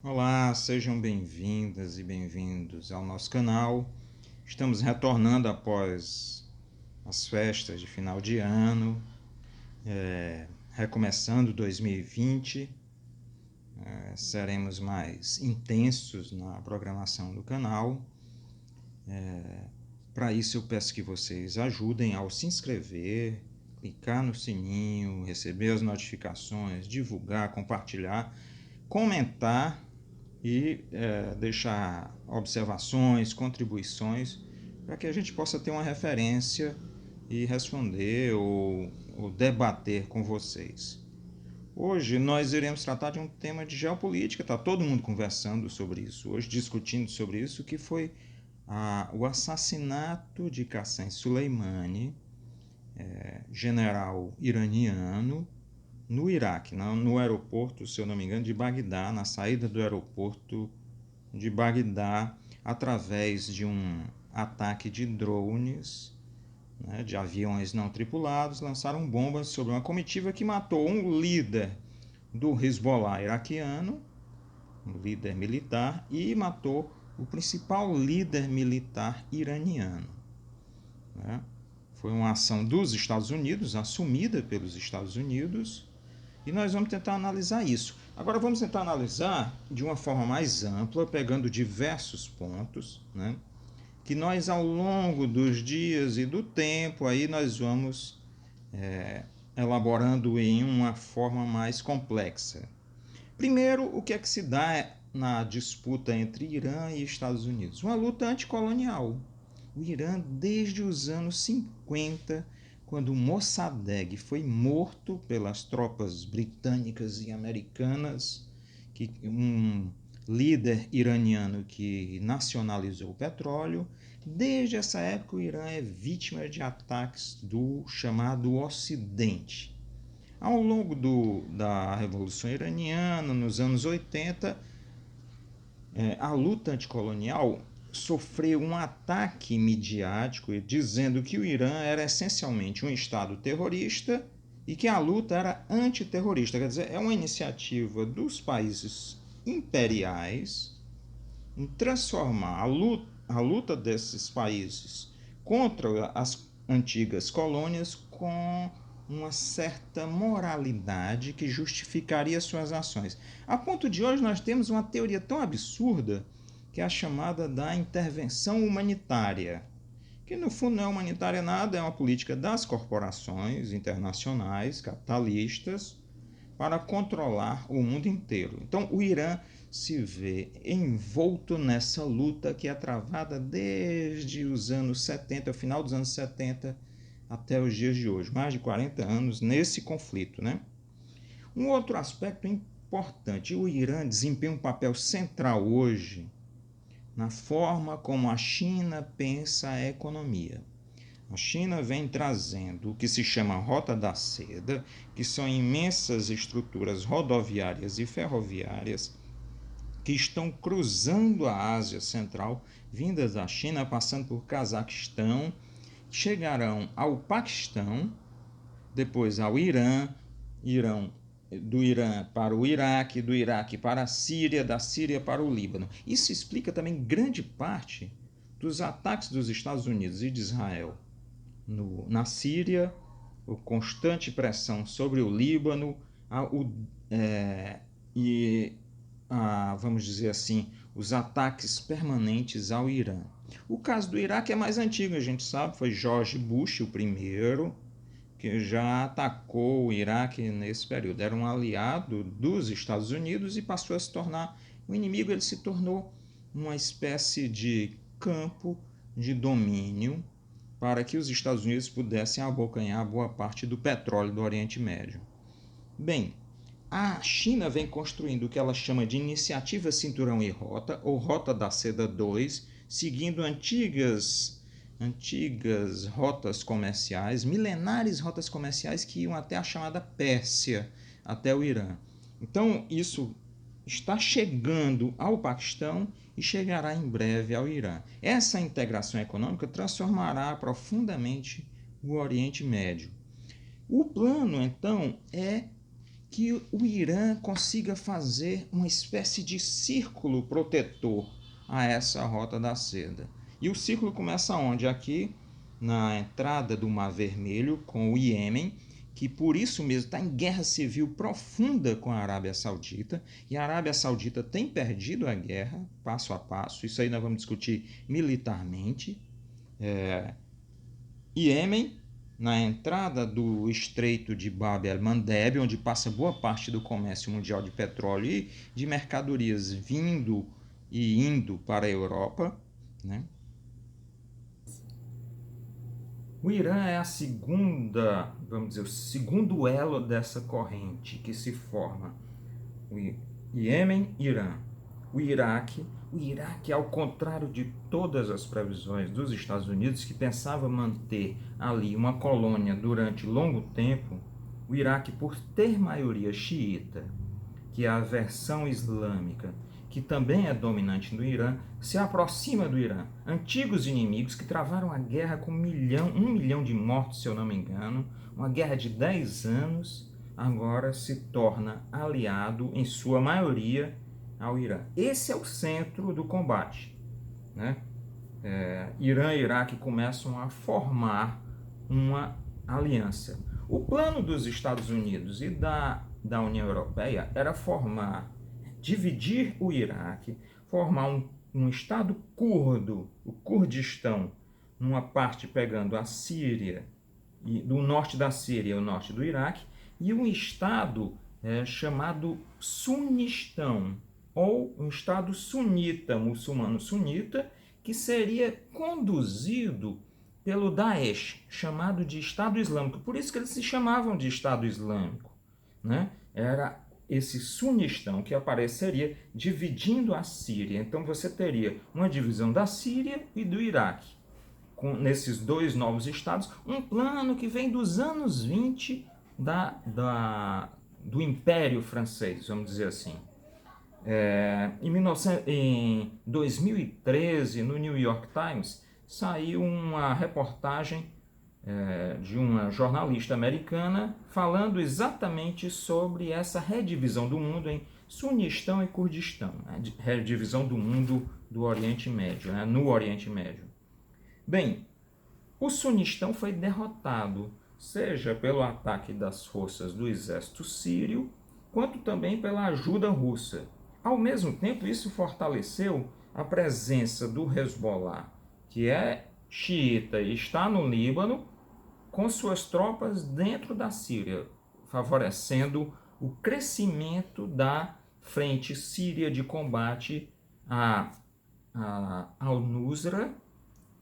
Olá, sejam bem-vindas e bem-vindos ao nosso canal. Estamos retornando após as festas de final de ano, recomeçando 2020. Seremos mais intensos na programação do canal. Para isso eu peço que vocês ajudem ao se inscrever, clicar no sininho, receber as notificações, divulgar, compartilhar, comentar e deixar observações, contribuições, para que a gente possa ter uma referência e responder ou debater com vocês. Hoje nós iremos tratar de um tema de geopolítica, está todo mundo conversando sobre isso, hoje discutindo sobre isso, que foi o assassinato de Qassem Soleimani, general iraniano, no Iraque, no aeroporto, se eu não me engano, de Bagdá, na saída do aeroporto de Bagdá, através de um ataque de drones, de aviões não tripulados, lançaram bombas sobre uma comitiva que matou um líder do Hezbollah iraquiano, um líder militar, e matou o principal líder militar iraniano. Foi uma ação dos Estados Unidos, assumida pelos Estados Unidos, e nós vamos tentar analisar isso. Agora vamos tentar analisar de uma forma mais ampla, pegando diversos pontos, que nós ao longo dos dias e do tempo aí nós vamos elaborando em uma forma mais complexa. Primeiro, o que é que se dá na disputa entre Irã e Estados Unidos? Uma luta anticolonial. O Irã, desde os anos 50, quando Mossadegh foi morto pelas tropas britânicas e americanas, um líder iraniano que nacionalizou o petróleo, desde essa época o Irã é vítima de ataques do chamado Ocidente. Ao longo da Revolução Iraniana, nos anos 80, a luta anticolonial sofreu um ataque midiático dizendo que o Irã era essencialmente um Estado terrorista e que a luta era antiterrorista. Quer dizer, é uma iniciativa dos países imperiais em transformar a luta desses países contra as antigas colônias com uma certa moralidade que justificaria suas ações. A ponto de hoje nós temos uma teoria tão absurda que é a chamada da intervenção humanitária, que no fundo não é humanitária nada, é uma política das corporações internacionais capitalistas para controlar o mundo inteiro. Então o Irã se vê envolto nessa luta que é travada desde os anos 70, final dos anos 70 até os dias de hoje, mais de 40 anos nesse conflito. Um outro aspecto importante, o Irã desempenha um papel central hoje na forma como a China pensa a economia. A China vem trazendo o que se chama Rota da Seda, que são imensas estruturas rodoviárias e ferroviárias que estão cruzando a Ásia Central, vindas da China, passando por Cazaquistão, chegarão ao Paquistão, depois ao Irã, do Irã para o Iraque, do Iraque para a Síria, da Síria para o Líbano. Isso explica também grande parte dos ataques dos Estados Unidos e de Israel na Síria, a constante pressão sobre o Líbano vamos dizer assim, os ataques permanentes ao Irã. O caso do Iraque é mais antigo, a gente sabe, foi George Bush o primeiro que já atacou o Iraque nesse período. Era um aliado dos Estados Unidos e passou a se tornar um inimigo. Ele se tornou uma espécie de campo de domínio para que os Estados Unidos pudessem abocanhar boa parte do petróleo do Oriente Médio. Bem, a China vem construindo o que ela chama de Iniciativa Cinturão e Rota, ou Rota da Seda 2, seguindo antigas rotas comerciais, milenares rotas comerciais que iam até a chamada Pérsia, até o Irã. Então, isso está chegando ao Paquistão e chegará em breve ao Irã. Essa integração econômica transformará profundamente o Oriente Médio. O plano, então, é que o Irã consiga fazer uma espécie de círculo protetor a essa rota da seda. E o círculo começa onde? Aqui na entrada do Mar Vermelho com o Iêmen, que por isso mesmo está em guerra civil profunda com a Arábia Saudita, e a Arábia Saudita tem perdido a guerra passo a passo, isso aí nós vamos discutir militarmente. Iêmen, na entrada do Estreito de Bab el-Mandeb, onde passa boa parte do comércio mundial de petróleo e de mercadorias vindo e indo para a Europa, né? O Irã é a segunda, vamos dizer, o segundo elo dessa corrente que se forma. O Iêmen, Irã. O Iraque, ao contrário de todas as previsões dos Estados Unidos, que pensava manter ali uma colônia durante longo tempo, o Iraque, por ter maioria xiita, que é a versão islâmica, que também é dominante no Irã, se aproxima do Irã. Antigos inimigos que travaram a guerra com 1 milhão de mortos, se eu não me engano, uma guerra de 10 anos, agora se torna aliado, em sua maioria, ao Irã. Esse é o centro do combate, né? Irã e Iraque começam a formar uma aliança. O plano dos Estados Unidos e da União Europeia era dividir o Iraque, formar um estado curdo, o Kurdistão, numa parte pegando a Síria, do norte da Síria e o norte do Iraque, e um estado chamado Sunistão, ou um estado sunita, muçulmano sunita, que seria conduzido pelo Daesh, chamado de Estado Islâmico. Por isso que eles se chamavam de Estado Islâmico, né? Era esse sunistão que apareceria dividindo a Síria. Então você teria uma divisão da Síria e do Iraque, nesses dois novos estados, um plano que vem dos anos 20 do Império Francês, vamos dizer assim. Em 2013, no New York Times, saiu uma reportagem de uma jornalista americana falando exatamente sobre essa redivisão do mundo em Sunistão e Kurdistão, né? Redivisão do mundo do Oriente Médio, né? No Oriente Médio. Bem, o Sunistão foi derrotado, seja pelo ataque das forças do exército sírio, quanto também pela ajuda russa. Ao mesmo tempo, isso fortaleceu a presença do Hezbollah, que é xiita e está no Líbano, com suas tropas dentro da Síria, favorecendo o crescimento da frente síria de combate ao Nusra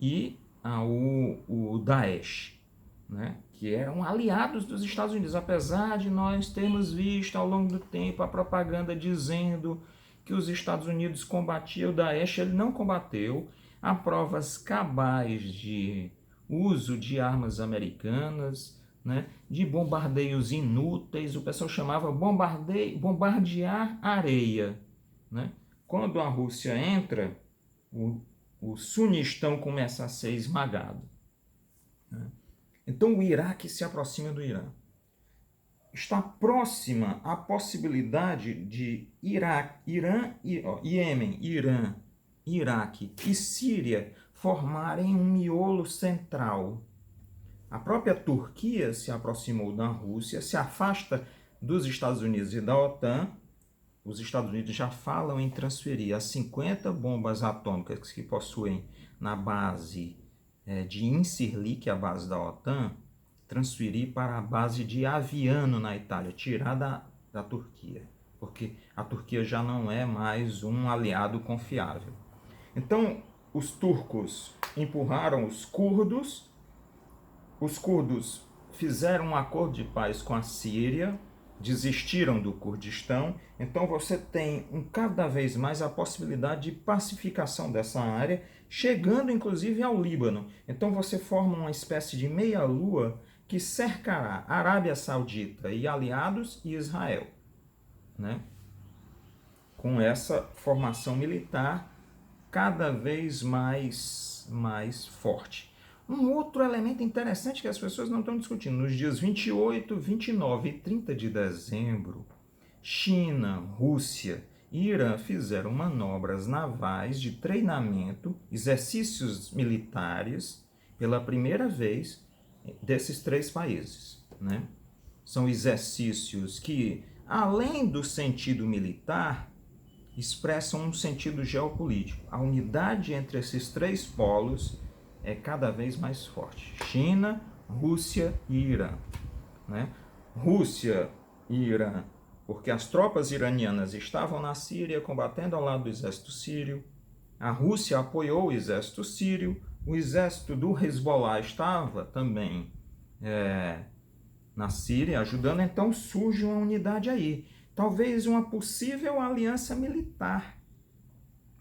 e ao Daesh, né? Que eram aliados dos Estados Unidos, apesar de nós termos visto ao longo do tempo a propaganda dizendo que os Estados Unidos combatiam o Daesh. Ele não combateu. Há provas cabais de uso de armas americanas, né, de bombardeios inúteis. O pessoal chamava bombardear areia, né? Quando a Rússia entra, o Sunistão começa a ser esmagado, né? Então o Iraque se aproxima do Irã. Está próxima a possibilidade de Iêmen, Irã, Iraque e Síria formarem um miolo central. A própria Turquia se aproximou da Rússia, se afasta dos Estados Unidos e da OTAN. Os Estados Unidos já falam em transferir as 50 bombas atômicas que possuem na base de Incirlik, que é a base da OTAN, transferir para a base de Aviano, na Itália, tirar da Turquia, porque a Turquia já não é mais um aliado confiável. Então, os turcos empurraram os curdos fizeram um acordo de paz com a Síria, desistiram do Kurdistão, então você tem cada vez mais a possibilidade de pacificação dessa área, chegando inclusive ao Líbano. Então você forma uma espécie de meia-lua que cercará a Arábia Saudita e aliados e Israel, né? Com essa formação militar cada vez mais forte. Um outro elemento interessante que as pessoas não estão discutindo, nos dias 28, 29 e 30 de dezembro, China, Rússia e Irã fizeram manobras navais de treinamento, exercícios militares, pela primeira vez desses três países, né? São exercícios que, além do sentido militar, expressam um sentido geopolítico. A unidade entre esses três polos é cada vez mais forte. China, Rússia e Irã, né? Rússia e Irã, porque as tropas iranianas estavam na Síria combatendo ao lado do exército sírio. A Rússia apoiou o exército sírio. O exército do Hezbollah estava também na Síria ajudando. Então surge uma unidade aí. Talvez uma possível aliança militar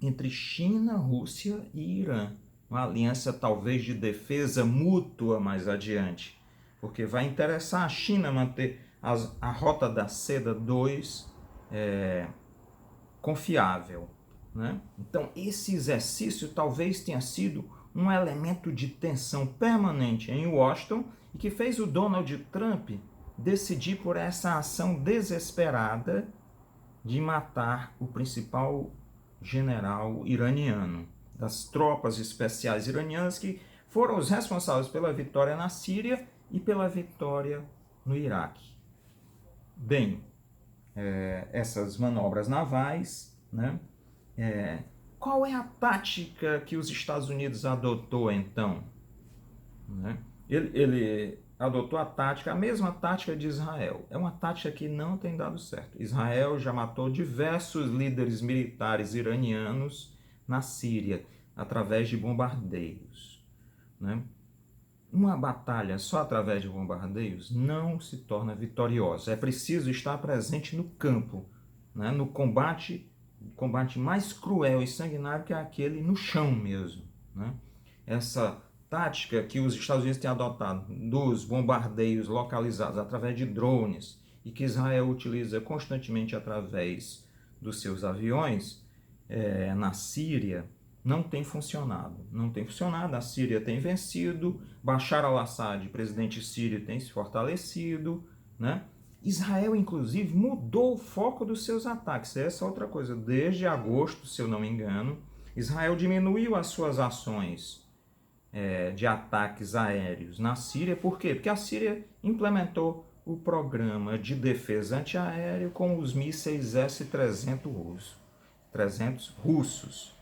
entre China, Rússia e Irã. Uma aliança talvez de defesa mútua mais adiante, porque vai interessar a China manter a Rota da Seda 2 confiável, né? Então esse exercício talvez tenha sido um elemento de tensão permanente em Washington e que fez o Donald Trump decidir por essa ação desesperada de matar o principal general iraniano, das tropas especiais iranianas que foram os responsáveis pela vitória na Síria e pela vitória no Iraque. Bem, essas manobras navais, né? Qual é a tática que os Estados Unidos adotou então? Né? Ele adotou a mesma tática de Israel. É uma tática que não tem dado certo. Israel já matou diversos líderes militares iranianos na Síria através de bombardeios, né? Uma batalha só através de bombardeios não se torna vitoriosa. É preciso estar presente no campo, né? No combate mais cruel e sanguinário que é aquele no chão mesmo, né? Essa tática que os Estados Unidos têm adotado dos bombardeios localizados através de drones e que Israel utiliza constantemente através dos seus aviões na Síria, não tem funcionado. Não tem funcionado, a Síria tem vencido, Bashar al-Assad, presidente sírio, tem se fortalecido, né? Israel, inclusive, mudou o foco dos seus ataques. Essa é outra coisa. Desde agosto, se eu não me engano, Israel diminuiu as suas ações de ataques aéreos na Síria. Por quê? Porque a Síria implementou o programa de defesa antiaéreo com os mísseis S-300 russos,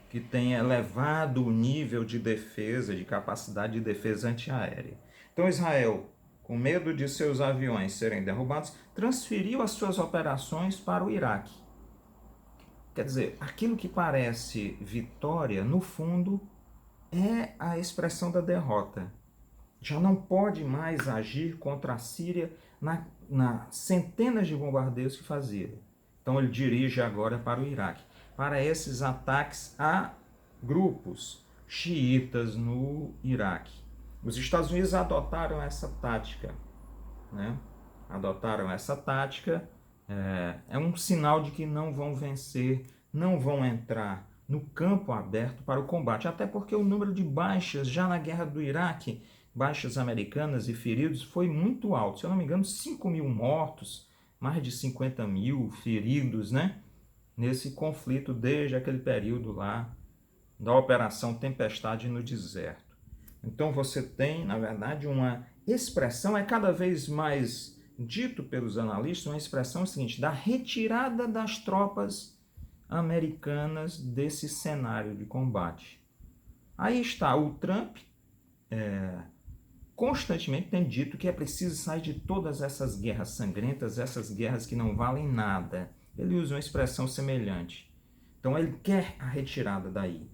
que tem elevado o nível de defesa, de capacidade de defesa antiaérea. Então Israel, com medo de seus aviões serem derrubados, transferiu as suas operações para o Iraque. Quer dizer, aquilo que parece vitória, no fundo, é a expressão da derrota. Já não pode mais agir contra a Síria na centenas de bombardeios que fazia. Então ele dirige agora para o Iraque, para esses ataques a grupos xiitas no Iraque. Os Estados Unidos adotaram essa tática, né? Adotaram essa tática, é um sinal de que não vão vencer, não vão entrar no campo aberto para o combate, até porque o número de baixas já na guerra do Iraque, baixas americanas e feridos, foi muito alto. Se eu não me engano, 5.000 mortos, mais de 50.000 feridos, né? Nesse conflito desde aquele período lá da Operação Tempestade no Deserto. Então você tem, na verdade, uma expressão, é cada vez mais dito pelos analistas, uma expressão seguinte, da retirada das tropas americanas desse cenário de combate. Aí está o Trump, constantemente tem dito que é preciso sair de todas essas guerras sangrentas, essas guerras que não valem nada. Ele usa uma expressão semelhante. Então ele quer a retirada daí.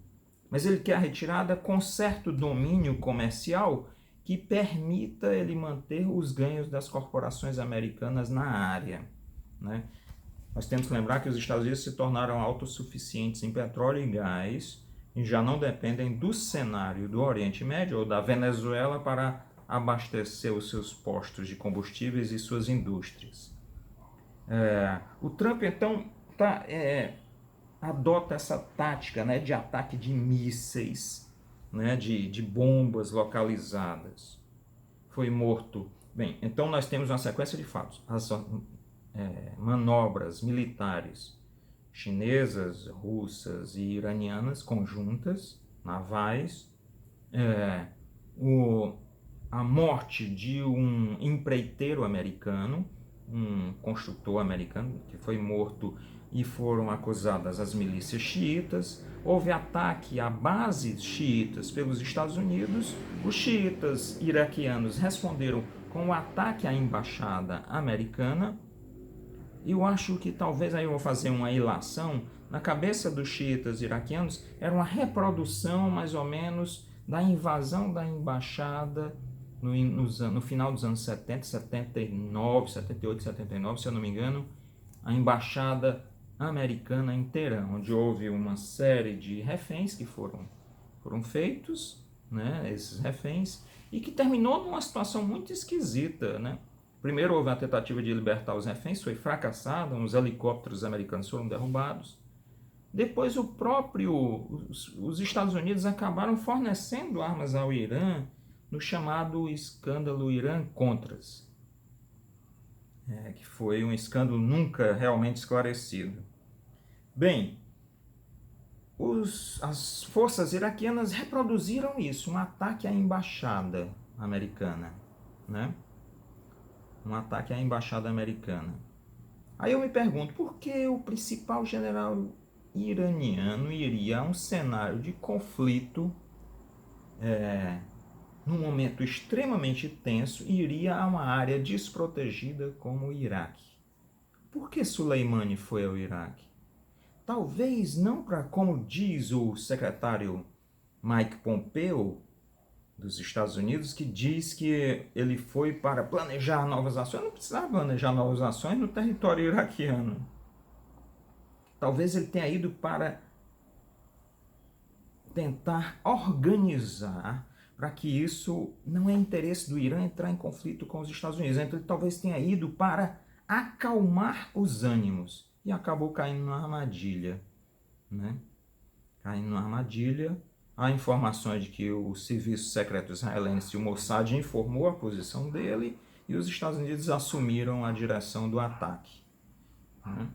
Mas ele quer a retirada com certo domínio comercial que permita ele manter os ganhos das corporações americanas na área, né? Nós temos que lembrar que os Estados Unidos se tornaram autossuficientes em petróleo e gás e já não dependem do cenário do Oriente Médio ou da Venezuela para abastecer os seus postos de combustíveis e suas indústrias. O Trump, então, adota essa tática, né, de ataque de mísseis né, de bombas localizadas. Foi morto. Bem, então nós temos uma sequência de fatos. As manobras militares chinesas, russas e iranianas conjuntas, navais, a morte de um empreiteiro americano, um construtor americano que foi morto e foram acusadas as milícias xiitas. Houve ataque a bases xiitas pelos Estados Unidos. Os xiitas iraquianos responderam com o ataque à embaixada americana. Eu acho que talvez, aí eu vou fazer uma ilação, na cabeça dos xiitas iraquianos era uma reprodução mais ou menos da invasão da embaixada no final dos anos 70, 79, 78, 79, se eu não me engano, a embaixada americana em Teherã, onde houve uma série de reféns que foram feitos, né, esses reféns, e que terminou numa situação muito esquisita, né? Primeiro houve a tentativa de libertar os reféns, foi fracassada, uns helicópteros americanos foram derrubados. Depois os Estados Unidos acabaram fornecendo armas ao Irã no chamado escândalo Irã-Contras, que foi um escândalo nunca realmente esclarecido. Bem, as forças iraquianas reproduziram isso, um ataque à embaixada americana, né? Um ataque à embaixada americana. Aí eu me pergunto, por que o principal general iraniano iria a um cenário de conflito, num momento extremamente tenso, e iria a uma área desprotegida como o Iraque? Por que Soleimani foi ao Iraque? Talvez não para, como diz o secretário Mike Pompeo, dos Estados Unidos, que diz que ele foi para planejar novas ações. Não precisava planejar novas ações no território iraquiano. Talvez ele tenha ido para tentar organizar para que isso não é interesse do Irã entrar em conflito com os Estados Unidos. Então ele talvez tenha ido para acalmar os ânimos e acabou caindo numa armadilha, né? Caindo numa armadilha. Há informações de que o serviço secreto israelense, o Mossad, informou a posição dele e os Estados Unidos assumiram a direção do ataque, né?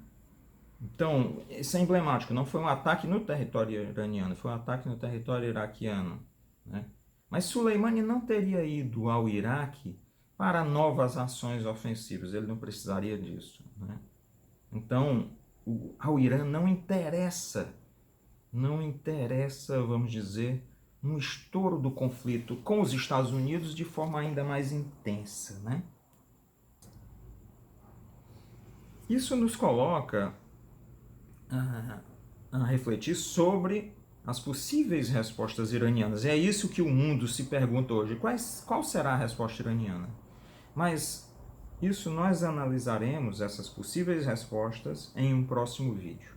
Então, isso é emblemático. Não foi um ataque no território iraniano, foi um ataque no território iraquiano, né? Mas Soleimani não teria ido ao Iraque para novas ações ofensivas. Ele não precisaria disso, né? Então, ao Irã não interessa, vamos dizer, um estouro do conflito com os Estados Unidos de forma ainda mais intensa, né? Isso nos coloca a refletir sobre as possíveis respostas iranianas. E é isso que o mundo se pergunta hoje. Qual será a resposta iraniana? Mas isso nós analisaremos, essas possíveis respostas, em um próximo vídeo.